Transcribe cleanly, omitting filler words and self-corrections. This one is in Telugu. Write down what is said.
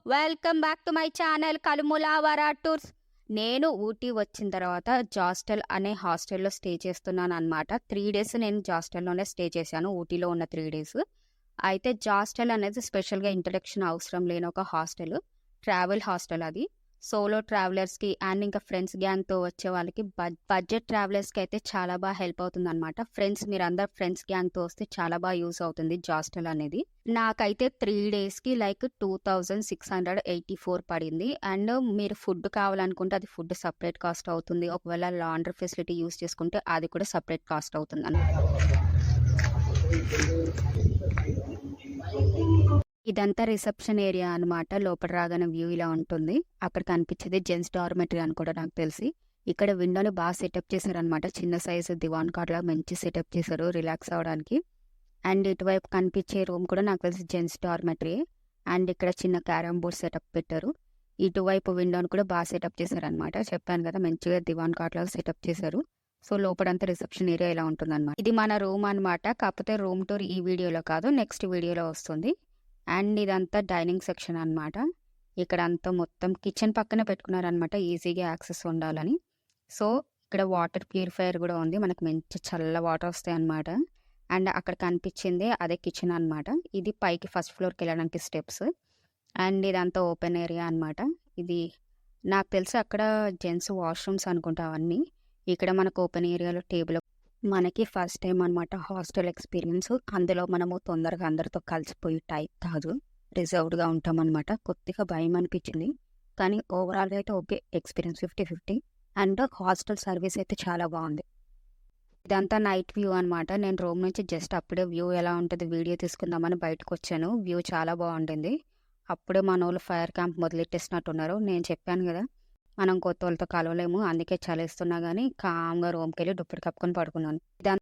Welcome back to my channel కలుములా వరా టూర్స్. నేను ఊటీ వచ్చిన తర్వాత జాస్టల్ అనే హాస్టల్లో స్టే చేస్తున్నాను అనమాట. 3 డేస్ నేను జాస్టల్లోనే స్టే చేశాను, ఊటీలో ఉన్న 3 డేస్. అయితే జాస్టల్ అనేది స్పెషల్గా ఇంట్రడక్షన్ అవసరం లేని ఒక హాస్టల్, ట్రావెల్ హాస్టల్. అది సోలో ట్రావెలర్స్కి అండ్ ఇంకా ఫ్రెండ్స్ గ్యాంగ్తో వచ్చే వాళ్ళకి బడ్జెట్ ట్రావెలర్స్కి అయితే చాలా బాగా హెల్ప్ అవుతుంది అనమాట. మీరందరు ఫ్రెండ్స్ గ్యాంగ్తో వస్తే చాలా బాగా యూస్ అవుతుంది జాస్టల్ అనేది. నాకైతే 3 డేస్కి లైక్ 2684 పడింది. అండ్ మీరు ఫుడ్ కావాలనుకుంటే అది ఫుడ్ సపరేట్ కాస్ట్ అవుతుంది. ఒకవేళ లాండ్రీ ఫెసిలిటీ యూస్ చేసుకుంటే అది కూడా సపరేట్ కాస్ట్ అవుతుంది అన్నమాట. ఇదంతా రిసెప్షన్ ఏరియా అనమాట. లోపల రాగానే వ్యూ ఇలా ఉంటుంది. అక్కడ కనిపించేది జెంట్స్ డార్మెటరీ అని కూడా నాకు తెలిసి. ఇక్కడ విండోని బాగా సెటప్ చేశారనమాట. చిన్న సైజు దివాన్ కాట్ లా మంచి సెటప్ చేశారు రిలాక్స్ అవ్వడానికి. అండ్ ఇటువైపు కనిపించే రూమ్ కూడా నాకు తెలిసి జెంట్స్ డార్మెటరీ. అండ్ ఇక్కడ చిన్న క్యారమ్ బోర్డ్ సెటప్ పెట్టారు. ఇటువైపు విండోని కూడా బాగా సెటప్ చేశారనమాట. చెప్పాను కదా, మంచిగా దివాన్ కాట్ లాగా సెటప్ చేశారు. సో లోపలంతా రిసెప్షన్ ఏరియా ఇలా ఉంటుంది అనమాట. ఇది మన రూమ్ అనమాట. కాకపోతే రూమ్ టూర్ ఈ వీడియోలో కాదు, నెక్స్ట్ వీడియోలో వస్తుంది. అండ్ ఇదంతా డైనింగ్ సెక్షన్ అనమాట. ఇక్కడ అంతా మొత్తం కిచెన్ పక్కన పెట్టుకున్నారనమాట, ఈజీగా యాక్సెస్ ఉండాలని. సో ఇక్కడ వాటర్ ప్యూరిఫైయర్ కూడా ఉంది, మనకి మంచి చల్ల వాటర్ వస్తాయి అనమాట. అండ్ అక్కడ కనిపించింది అదే కిచెన్ అనమాట. ఇది పైకి ఫస్ట్ ఫ్లోర్కి వెళ్ళడానికి స్టెప్స్. అండ్ ఇదంతా ఓపెన్ ఏరియా అనమాట. ఇది నాకు తెలిసి అక్కడ జెంట్స్ వాష్రూమ్స్ అనుకుంటా అవన్నీ. ఇక్కడ మనకు ఓపెన్ ఏరియాలో టేబుల్. మనకి ఫస్ట్ టైం అనమాట హాస్టల్ ఎక్స్పీరియన్స్. అందులో మనము తొందరగా అందరితో కలిసిపోయి టైప్ కాదు, రిజర్వ్డ్గా ఉంటాం అనమాట. కొద్దిగా భయం అనిపించింది, కానీ ఓవరాల్గా అయితే okay, experience 50-50. And hostel service అయితే చాలా బాగుంది. ఇదంతా నైట్ వ్యూ అనమాట. నేను రూమ్ నుంచి జస్ట్ అప్పుడే వ్యూ ఎలా ఉంటుంది వీడియో తీసుకుందామని బయటకు వచ్చాను. వ్యూ చాలా బాగుంటుంది. అప్పుడే మన వాళ్ళు ఫైర్ క్యాంప్ మొదలెట్టేసినట్టున్నారు. నేను చెప్పాను కదా, మనం కొత్త వాళ్ళతో కలవలేము, అందుకే చలేస్తున్నా కానీ కామ్గా రూమ్కి వెళ్ళి దుప్పటి కప్పుకొని పడుకున్నాను.